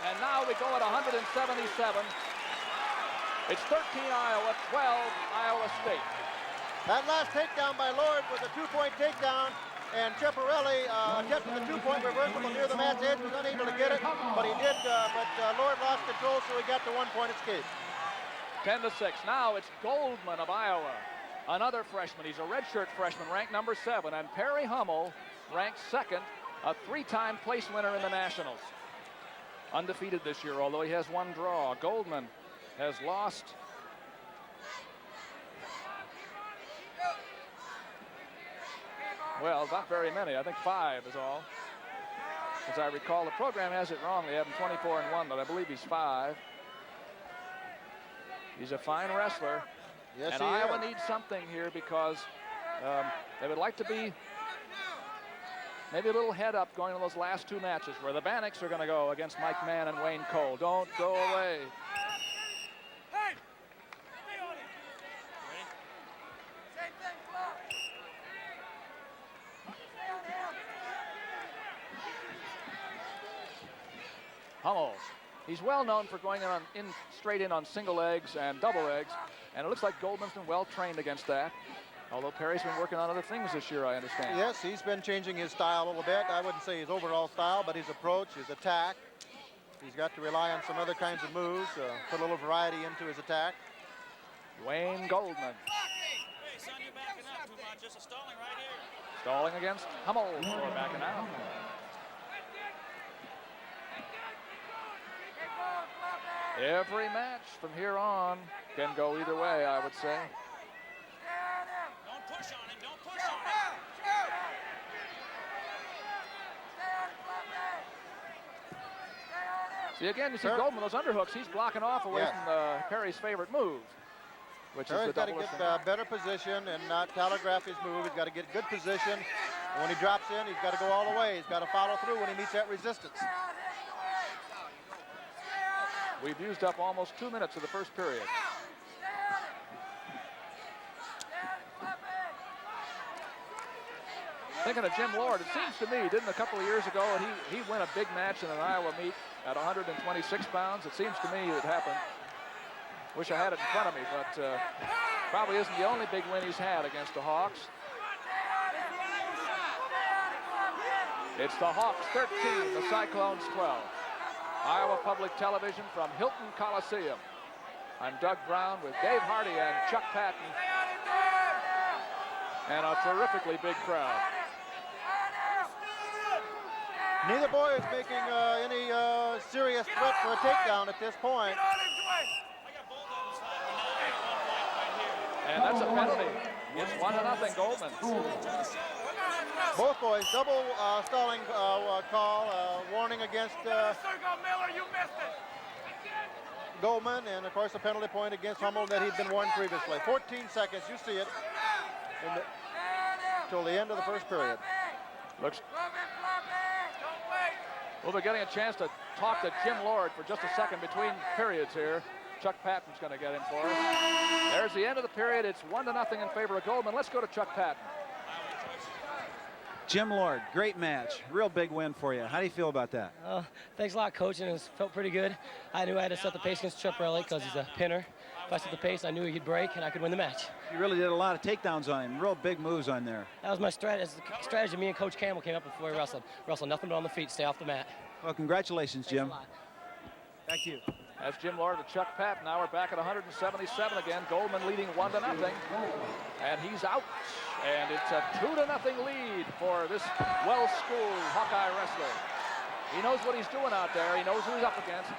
And now we go at 177. It's 13 Iowa, 12 Iowa State. That last takedown by Lord was a 2-point takedown, and Chiapparelli attempted the 2-point reversal near the mat's edge, was unable to get it, but he did, but Lord lost control, so he got the 1-point escape. 10-6. Now it's Goldman of Iowa, another freshman. He's a redshirt freshman, ranked number 7, and Perry Hummel, ranked 2nd, a 3-time place winner in the Nationals. Undefeated this year, although he has 1 draw. Goldman has lost well, not very many. I think 5 is all. As I recall, the program has it wrong. They have him 24-1, but I believe he's 5. He's a fine wrestler. Yes, and Iowa needs something here because they would like to be maybe a little head up going to those last 2 matches where the Bannock's are going to go against Mike Mann and Wayne Cole. Don't go away. Hummel. He's well known for going straight in on single legs and double legs, and it looks like Goldman's been well trained against that. Although Perry's been working on other things this year, I understand. Yes, he's been changing his style a little bit. I wouldn't say his overall style, but his approach, his attack. He's got to rely on some other kinds of moves, put a little variety into his attack. Duane Goldman. Hey, son, you're backing up too much. Just a stalling right here. Stalling against Hummel for backing out. Every match from here on can go either way, I would say. Don't push on him. Don't push on him. See, again, you see Goldman, those underhooks, he's blocking off away from Perry's favorite move, which Perry's is the double. He's got to get better position and not telegraph his move. He's got to get good position. And when he drops in, he's got to go all the way. He's got to follow through when he meets that resistance. We've used up almost 2 minutes of the first period. Thinking of Jim Lord, it seems to me, didn't a couple of years ago, he win a big match in an Iowa meet at 126 pounds? It seems to me it happened. Wish I had it in front of me, but probably isn't the only big win he's had against the Hawks. It's the Hawks 13, the Cyclones 12. Iowa Public Television from Hilton Coliseum. I'm Doug Brown with Dave Hardy and Chuck Patton. And a terrifically big crowd. Neither boy is making any serious threat for a takedown at this point. And that's a penalty. It's 1-0 Goldman. Both boys, double stalling call, warning against Goldman, and of course a penalty point against Hummel that he'd been warned previously. 14 seconds, you see it, until the end of the first period. We'll be getting a chance to talk to Jim Lord for just a second between periods here. Chuck Patton's going to get in for us. There's the end of the period. It's 1-0 in favor of Goldman. Let's go to Chuck Patton. Jim Lord, great match. Real big win for you. How do you feel about that? Thanks a lot, Coach, and it felt pretty good. I knew I had to set the pace against Chiapparelli because he's a pinner. If I set the pace, I knew he'd break, and I could win the match. You really did a lot of takedowns on him. Real big moves on there. That was my strategy. Me and Coach Campbell came up before we wrestled. Wrestle nothing but on the feet, stay off the mat. Well, congratulations, Jim. Thank you. That's Jim Lord to Chuck Patton. Now we're back at 177 again. Goldman leading 1-0. And he's out. And it's a 2-0 lead for this well-schooled Hawkeye wrestler. He knows what he's doing out there. He knows who he's up against.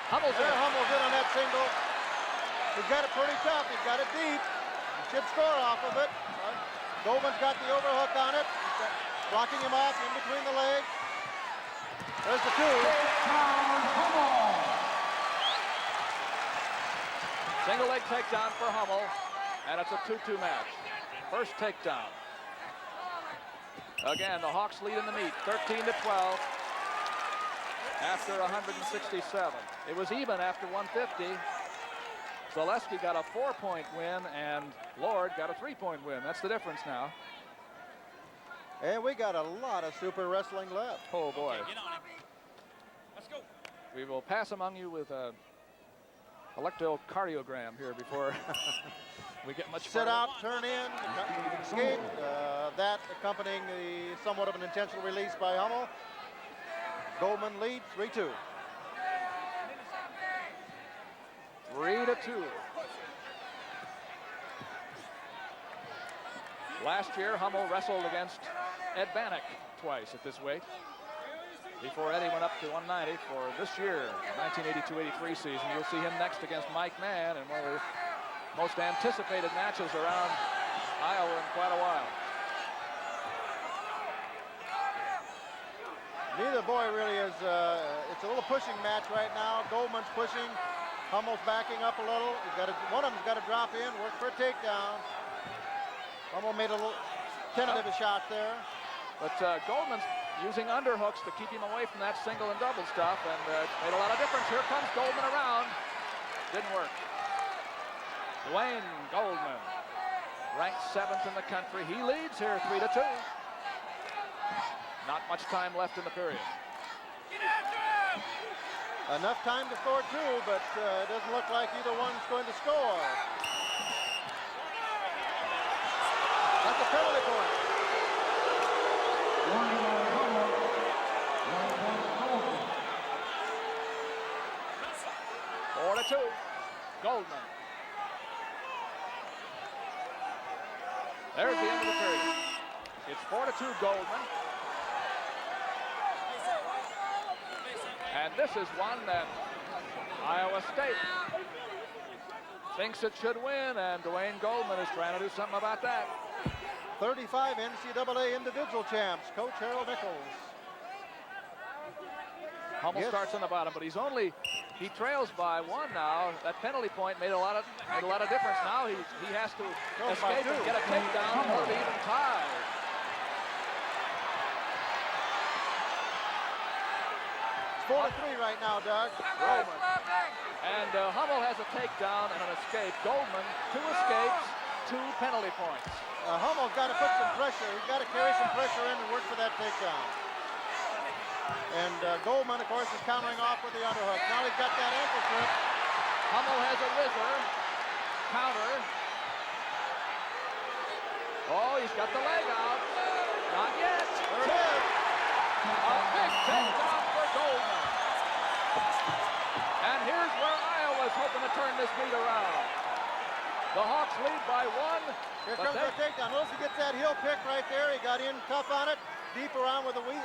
Hummel's in. Hummel's in on that single. He's got it pretty tough. He's got it deep. He should score off of it. Goldman's got the overhook on it. Blocking him off in between the legs. There's the 2. Single leg takedown for Hummel, and it's a 2-2 match. First takedown. Again, the Hawks lead in the meet, 13-12 after 167. It was even after 150. Zaleski got a 4-point win, and Lord got a 3-point win. That's the difference now. And we got a lot of super wrestling left. Oh, boy. Okay, get on him. Let's go. We will pass among you with a electrocardiogram here before we get much Sit further. out, turn in, skate. That accompanying the somewhat of an intentional release by Hummel. Goldman leads 3-2. 3-2. Last year, Hummel wrestled against Ed Bannock twice at this weight, before Eddie went up to 190 for this year, 1982-83 season. You'll see him next against Mike Mann in one of the most anticipated matches around Iowa in quite a while. Neither boy really is, it's a little pushing match right now. Goldman's pushing, Hummel's backing up a little. One of them's got to drop in, work for a takedown. Hummel made a little tentative shot there. But Goldman's using underhooks to keep him away from that single and double stuff, and made a lot of difference. Here comes Goldman around. Didn't work. Duane Goldman, ranked 7th in the country. He leads here 3-2. Not much time left in the period. Enough time to score two, but it doesn't look like either one's going to score. That's a penalty point. 4-2, Goldman. There's the end of the period. It's 4-2 Goldman. And this is one that Iowa State thinks it should win, and Duane Goldman is trying to do something about that. 35 NCAA individual champs, Coach Harold Nichols. Hummel starts on the bottom, but he trails by one now. That penalty point made a lot of difference. Now he has to escape and get a takedown or to even tie. It's 4-3 right now, Doug. Right. And Hummel has a takedown and an escape. Goldman, 2 escapes, 2 penalty points. Hummel's got to put some pressure. He's got to carry some pressure in and work for that takedown. And Goldman, of course, is countering off with the underhook. Now he's got that ankle trip. Hummel has a whizzer. Counter. Oh, he's got the leg out. Not yet. There it is. A big takedown for Goldman. And here's where Iowa's hoping to turn this meet around. The Hawks lead by 1. Here comes the takedown. Notice he gets that heel pick right there. He got in tough on it. Deep around with the waist,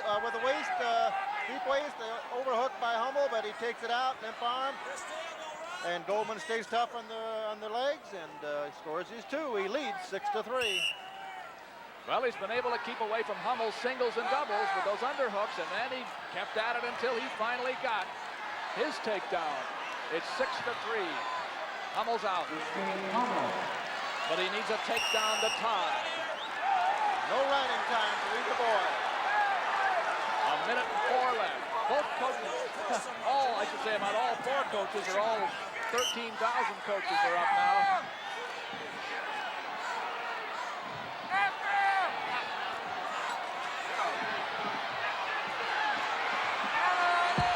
deep waist, overhooked by Hummel, but he takes it out, limp arm. And Goldman stays tough on the legs and scores his 2. He leads 6-3. Well, he's been able to keep away from Hummel's singles and doubles with those underhooks, and then he kept at it until he finally got his takedown. It's 6-3. Hummel's out. But he needs a takedown to tie. No running time for either boy. A minute and 4 left. Both coaches, I should say about all 4 coaches, are all 13,000 coaches are up now.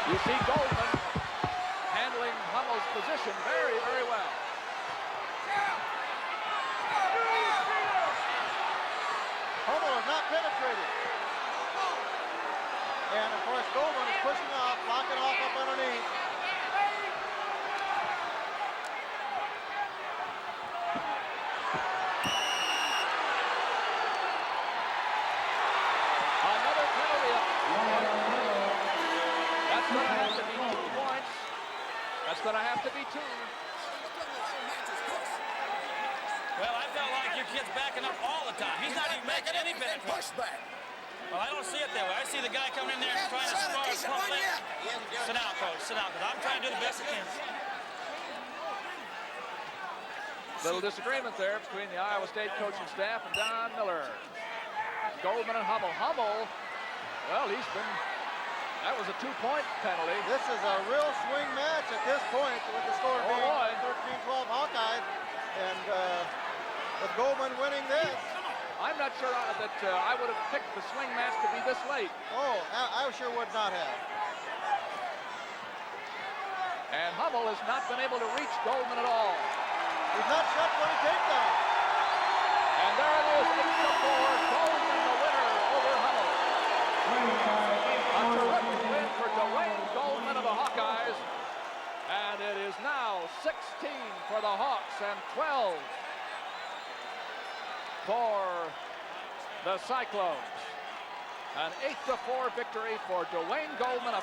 You see Goldman handling Hummel's position very, very well. Hummel is not penetrated. And of course Goldman is pushing off, locking off up underneath. Another penalty. That's going to have to be 2 points. That's going to have to be 2. Well, I felt like your kid's backing up all the time. He's not even making any penetration. Well, I don't see it that way. I see the guy coming in there and trying to spar his front leg. Sit down, coach. Sit down, because I'm trying to do the best I can. Little disagreement there between the Iowa State coaching staff and Don Miller. Goldman and Hummel. Hummel, well, that was a 2-point penalty. This is a real swing match at this point with the score being boy. 13-12 Hawkeye. And with Goldman winning this. I'm not sure that I would have picked the swing match to be this late. Oh, I sure would not have. And Hummel has not been able to reach Goldman at all. He's not shot for any takedown. And there it is, 8-4, Goldman the winner over Hummel. A terrific win for Duane Goldman of the Hawkeyes. And it is now 16 for the Hawks and 12 for the Cyclones. An 8-4 victory for Duane Goldman.